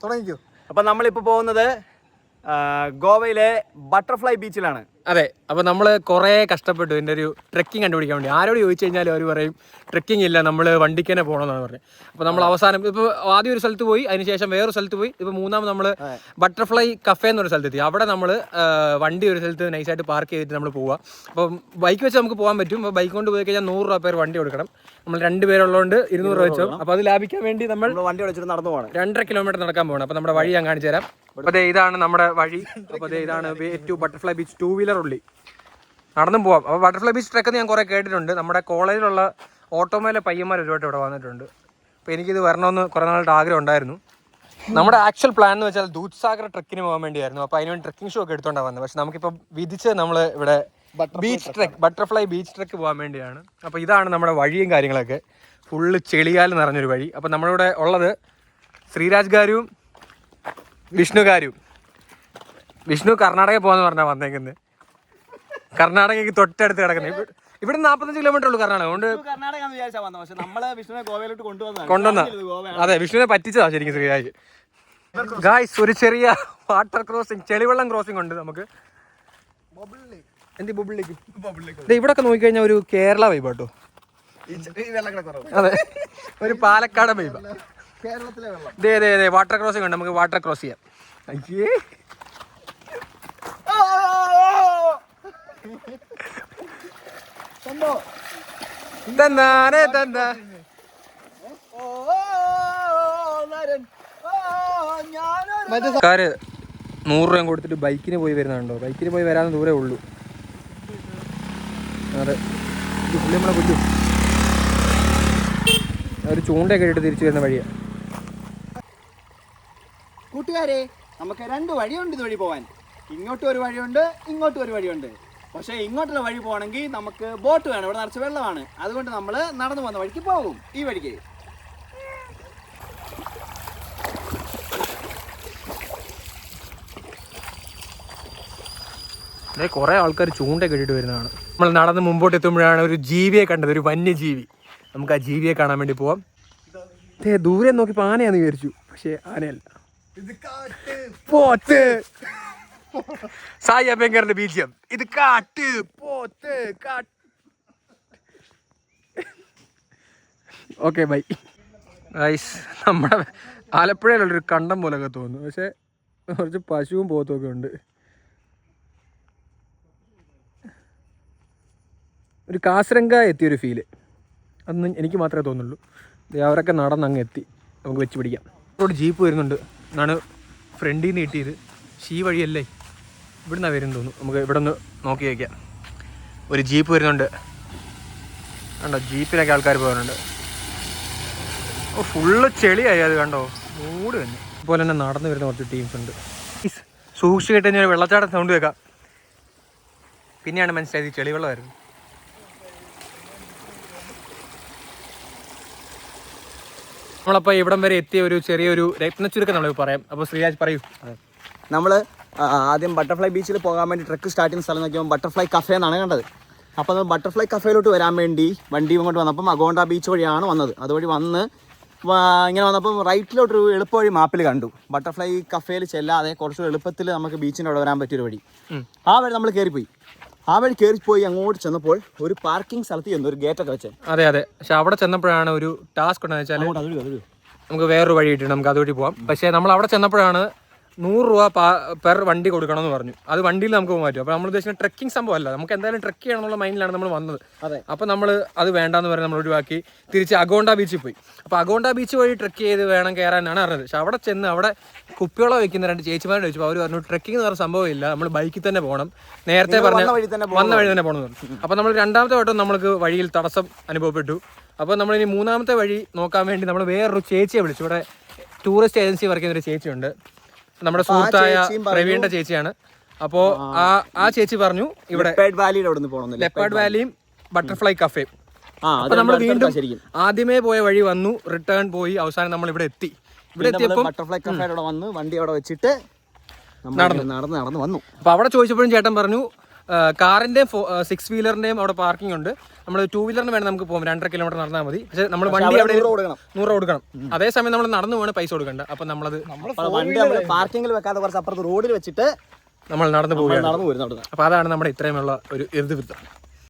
തുടങ്ങിക്കോ. അപ്പൊ നമ്മളിപ്പോ പോകുന്നത് ഗോവയിലെ ബട്ടർഫ്ലൈ ബീച്ചിലാണ്. അതെ, അപ്പോൾ നമ്മൾ കുറേ കഷ്ടപ്പെട്ടു ഇതിൻ്റെ ഒരു ട്രെക്കിംഗ് കണ്ടുപിടിക്കാൻ വേണ്ടി. ആരോട് ചോദിച്ചു കഴിഞ്ഞാൽ അവർ പറയും ട്രെക്കിംഗ് ഇല്ല, നമ്മൾ വണ്ടിക്ക് തന്നെ പോകണമെന്നാണ് പറഞ്ഞത്. അപ്പോൾ നമ്മൾ അവസാനം ഇപ്പോൾ ആദ്യം ഒരു സ്ഥലത്ത് പോയി, അതിനുശേഷം വേറൊരു സ്ഥലത്ത് പോയി, ഇപ്പോൾ മൂന്നാമത് നമ്മൾ ബട്ടർഫ്ലൈ കഫേ എന്നൊരു സ്ഥലത്തെത്തി. അവിടെ നമ്മൾ വണ്ടി ഒരു സ്ഥലത്ത് നൈസായിട്ട് പാർക്ക് ചെയ്തിട്ട് നമ്മൾ പോവുക. അപ്പോൾ ബൈക്ക് വെച്ച് നമുക്ക് പോകാൻ പറ്റും. അപ്പോൾ ബൈക്ക് കൊണ്ട് പോയി കഴിഞ്ഞാൽ 100 രൂപ പേർ വണ്ടി കൊടുക്കണം. നമ്മൾ 2 പേരുള്ളതുകൊണ്ട് 200 രൂപ വെച്ചോ. അപ്പോൾ അത് ലാഭിക്കാൻ വേണ്ടി നമ്മൾ വണ്ടി വിളിച്ചിട്ട് നടന്നു പോകണം. 2.5 കിലോമീറ്റർ നടക്കാൻ പോകണം. അപ്പോൾ നമ്മുടെ വഴി ഞാൻ കാണിച്ചു തരാം. അപ്പോൾ ഇതാണ് നമ്മുടെ വഴി. അപ്പോൾ ഇതാണ് way to butterfly beach, 2 wheeler ഉള്ളി നടന്നും പോവാം. അപ്പോൾ ബട്ടർഫ്ലൈ ബീച്ച് ട്രെക്ക് ഞാൻ കുറേ കേട്ടിട്ടുണ്ട്. നമ്മുടെ കോളേജിലുള്ള ഓട്ടോമേലെ പയ്യന്മാർ ഒരുപാട് ഇവിടെ വന്നിട്ടുണ്ട്. അപ്പോൾ എനിക്കിത് വരണമെന്ന് കുറേ നാളുടെ ആഗ്രഹം ഉണ്ടായിരുന്നു. നമ്മുടെ ആക്ച്വൽ പ്ലാൻ എന്ന് വെച്ചാൽ ദൂദ്സാഗർ ട്രെക്കിന് പോകാൻ വേണ്ടിയായിരുന്നു. അപ്പോൾ അതിനുവേണ്ടി ട്രെക്കിംഗ് ഷോ ഒക്കെ എടുത്തോണ്ടാണ് വന്നത്. പക്ഷെ നമുക്കിപ്പോൾ വിധിച്ച് നമ്മൾ ഇവിടെ beach trek, butterfly beach trek പോകാൻ വേണ്ടിയാണ്. അപ്പോൾ ഇതാണ് നമ്മുടെ വഴിയും കാര്യങ്ങളൊക്കെ. ഫുള്ള് ചെളിയാൽ നിറഞ്ഞൊരു വഴി. അപ്പോൾ നമ്മളിവിടെ ഉള്ളത് ശ്രീരാജ് ഗാരും വിഷ്ണു. വിഷ്ണു കർണാടകയിൽ പോകാന്ന് പറഞ്ഞാൽ വന്നേക്കുന്നത്. കർണാടകയ്ക്ക് തൊട്ടടുത്ത് കിടക്കുന്നത്. ഇവിടെ 45 കിലോമീറ്റർ ഉള്ളൂ കർണാടക. അതുകൊണ്ട് കൊണ്ടുവന്ന അതെ, വിഷ്ണുവിനെ പറ്റിച്ചതാ ശരിക്കും ശ്രീരാജ്. ഗായ്സ്, ഒരു ചെറിയ വാട്ടർ ക്രോസിംഗ്, ചെളിവെള്ളം ക്രോസിംഗ് ഉണ്ട് നമുക്ക്. ഇവിടെ ഒക്കെ നോക്കിക്കഴിഞ്ഞാൽ ഒരു കേരള വൈബ് കേട്ടോ. അതെ, ഒരു പാലക്കാട് വൈബ്. അതെ വാട്ടർ ക്രോസിംഗ് ഉണ്ട്, നമുക്ക് വാട്ടർ ക്രോസ് ചെയ്യാം. അയ്യേ, കാര് 100 രൂപ കൊടുത്തിട്ട് ബൈക്കിന് പോയി വരുന്നുണ്ടോ? ബൈക്കിന് പോയി വരാൻ ദൂരേ ഉള്ളൂ. അതെ, ഇത് പുള്ളി നമ്മളെ കൊല്ലും. ഒരു ചൂണ്ടയൊക്കെ ഇട്ട് തിരിച്ചു വരുന്ന വഴിയാണ്. കൂട്ടുകാരെ, നമുക്ക് 2 വഴിയുണ്ട് ഇതുവഴി പോകാൻ. ഇങ്ങോട്ടും ഒരു വഴിയുണ്ട്, ഇങ്ങോട്ടും ഒരു വഴിയുണ്ട്. പക്ഷേ ഇങ്ങോട്ടുള്ള വഴി പോകണമെങ്കിൽ നമുക്ക് ബോട്ട് വേണം. ഇവിടെ നിറച്ച് വെള്ളമാണ്. അതുകൊണ്ട് നമ്മൾ നടന്നു പോകുന്ന വഴിക്ക് പോകും. ഈ വഴിക്ക് കുറേ ആൾക്കാർ ചൂണ്ടയൊക്കെ ഇട്ടിട്ട് വരുന്നതാണ്. നമ്മൾ നടന്ന് മുമ്പോട്ട് എത്തുമ്പോഴാണ് ഒരു ജീവിയെ കണ്ടത്, ഒരു വന്യജീവി. നമുക്ക് ആ ജീവിയെ കാണാൻ വേണ്ടി പോവാം. ദൂരെ നോക്കിയപ്പോൾ ആനയാന്ന് വിചാരിച്ചു, പക്ഷേ ആനയല്ല, പോത്ത്. സായി അഭ്യങ്കറിന്റെ ബീജിയം. ഇത് കാട്ട് പോത്ത് കാട്ട്. Okay bye guys. നമ്മുടെ ആലപ്പുഴയിലുള്ളൊരു കണ്ടം പോലൊക്കെ തോന്നുന്നു, പക്ഷെ കുറച്ച് പശുവും പോത്തും ഒക്കെ ഉണ്ട്. ഒരു കാസരങ്ക എത്തിയൊരു ഫീല്. അതൊന്നും എനിക്ക് മാത്രമേ തോന്നുള്ളൂ. അവരൊക്കെ നടന്നങ്ങ് എത്തി. നമുക്ക് വെച്ച് പിടിക്കാം. ഒരു ജീപ്പ് വരുന്നുണ്ട് എന്നാണ് ഫ്രണ്ടിൽ നിന്ന് കിട്ടിയത്. ഈ വഴിയല്ലേ, ഇവിടുന്നാണ് വരുന്നത് തോന്നുന്നു. നമുക്ക് ഇവിടെ ഒന്ന് നോക്കി വയ്ക്കാം. ഒരു ജീപ്പ് വരുന്നുണ്ട് കണ്ടോ, ജീപ്പിനൊക്കെ ആൾക്കാർ പോകുന്നുണ്ട്. ഓ, ഫുള്ള് ചെളിയായി അത് കണ്ടോ, മൂട് തന്നെ. അതുപോലെ തന്നെ നടന്നു വരുന്ന കുറച്ച് ടീംസ് ഉണ്ട്. സൂക്ഷിച്ചിട്ട് കഴിഞ്ഞാൽ ഒരു വെള്ളച്ചാട്ടം സൗണ്ട് കേൾക്കാം. പിന്നെയാണ് മനസ്സിലായത് ചെളിവെള്ളമായിരുന്നു. നമ്മളപ്പോൾ ഇവിടം വരെ എത്തിയ ഒരു ചെറിയൊരു രത്നച്ചുരുക്കം നമ്മൾ പറയാം. അപ്പോൾ ശ്രീരാജ് പറയൂ. നമ്മൾ ആദ്യം ബട്ടർഫ്ലൈ ബീച്ചിൽ പോകാൻ വേണ്ടി ട്രക്ക് സ്റ്റാർട്ട് ചെയ്യുന്ന സ്ഥലം നോക്കിയപ്പോൾ ബട്ടർഫ്ലൈ കഫേ എന്നാണ് കണ്ടത്. അപ്പോൾ നമ്മൾ ബട്ടർഫ്ലൈ കഫേയിലോട്ട് വരാൻ വേണ്ടി വണ്ടി കൊണ്ട് വന്നപ്പം അഗോണ്ട ബീച്ച് വഴിയാണ് വന്നത്. അതുവഴി വന്ന് ഇങ്ങനെ വന്നപ്പം റൈറ്റിലോട്ടൊരു എളുപ്പ വഴി മാപ്പിൽ കണ്ടു. ബട്ടർഫ്ലൈ കഫേയിൽ ചെല്ലാതെ കുറച്ച് എളുപ്പത്തിൽ നമുക്ക് ബീച്ചിൻ്റെ അവിടെ വരാൻ പറ്റിയൊരു വഴി. ആ വഴി നമ്മൾ കയറിപ്പോയി. ആ വഴി കയറിപ്പോയി അങ്ങോട്ട് ചെന്നപ്പോൾ ഒരു പാർക്കിംഗ് സ്ഥലത്ത് ചെന്നു, ഒരു ഗേറ്റൊക്കെ വെച്ച്. അതെ, പക്ഷെ അവിടെ ചെന്നപ്പോഴാണ് ഒരു ടാസ്ക് ഉണ്ടെന്ന് വെച്ചാൽ നമുക്ക് വേറൊരു വഴി കിട്ടി, നമുക്ക് അതുവഴി പോകാം. പക്ഷേ നമ്മൾ അവിടെ ചെന്നപ്പോഴാണ് 100 രൂപ പെർ വണ്ടി കൊടുക്കണമെന്ന് പറഞ്ഞു. അത് വണ്ടിയിൽ നമുക്ക് പോകാൻ പറ്റും. അപ്പോൾ നമ്മൾ ഉദ്ദേശിക്കുന്ന ട്രെക്കിംഗ് സംഭവമല്ല, നമുക്ക് എന്തായാലും ട്രെക്ക് ചെയ്യണമെന്നുള്ള മൈൻഡിലാണ് നമ്മൾ വന്നത്. അപ്പോൾ നമ്മൾ അത് വേണ്ടാന്ന് പറഞ്ഞ് നമ്മൾ ഒഴിവാക്കി തിരിച്ച് അഗോണ്ട ബീച്ചിൽ പോയി. അപ്പോൾ അഗോണ്ട ബീച്ച് വഴി ട്രെക്ക് ചെയ്ത് വേണം കയറാനാണ് അറിഞ്ഞത്. പക്ഷെ അവിടെ ചെന്ന് അവിടെ കുപ്പിയോളം വയ്ക്കുന്ന 2 ചേച്ചിമാരോട് ചോദിച്ചപ്പോൾ അവർ പറഞ്ഞു ട്രെക്കിംഗ് എന്ന് പറഞ്ഞ സംഭവമില്ല, നമ്മൾ ബൈക്കിൽ തന്നെ പോകണം, നേരത്തെ പറഞ്ഞ വന്ന വഴി തന്നെ പോകണം. അപ്പോൾ നമ്മൾ രണ്ടാമത്തെ വട്ടം നമ്മൾക്ക് വഴിയിൽ തടസ്സം അനുഭവപ്പെട്ടു. അപ്പോൾ നമ്മളിനി 3ാമത്തെ വഴി നോക്കാൻ വേണ്ടി നമ്മൾ വേറൊരു ചേച്ചിയെ വിളിച്ചു. ഇവിടെ ടൂറിസ്റ്റ് ഏജൻസി വർക്ക് ചെയ്യുന്ന ഒരു ചേച്ചിയുണ്ട്, നമ്മുടെ സുഹൃത്തായ പ്രവീണിന്റെ ചേച്ചിയാണ്. അപ്പോൾ ആ ചേച്ചി പറഞ്ഞു ഇവിടെ ലെപ്പേർഡ് വാലിയും ബട്ടർഫ്ലൈ കഫേയും. അപ്പൊ നമ്മൾ വീണ്ടും ആദ്യമേ പോയ വഴി വന്നു, റിട്ടേൺ പോയി, അവസാനം നമ്മൾ ഇവിടെ എത്തി. ഇവിടെ എത്തിയപ്പോൾ ബട്ടർഫ്ലൈ കഫേയുടെ വന്ന് വണ്ടി അവിടെ വെച്ചിട്ട് നടന്ന് വന്നു. അപ്പൊ അവിടെ ചോദിച്ചപ്പോഴും ചേട്ടൻ പറഞ്ഞു കാറിന്റെയും 6 വീലറിന്റെയും അവിടെ പാർക്കിംഗ് ഉണ്ട്. നമ്മൾ 2 വീലറിന് വേണം നമുക്ക് പോകും, 2.5 കിലോമീറ്റർ നടന്നാൽ മതി. പക്ഷേ നമ്മൾ വണ്ടി അവിടെ 100 കൊടുക്കണം. അതേസമയം നമ്മൾ നടന്നു പോകണം, പൈസ കൊടുക്കണ്ട. അപ്പൊ നമ്മളത് വണ്ടി നമ്മൾ പാർക്കിങ്ങിൽ വെക്കാതെ കുറച്ച് അപ്പുറത്ത് റോഡിൽ വെച്ചിട്ട് നമ്മൾ നടന്നു പോവുകയാണ്. നടന്നു പോരുന്നു. അപ്പൊ അതാണ് നമ്മുടെ ഇത്രയുമുള്ള ഒരു ഇതിവൃത്തം.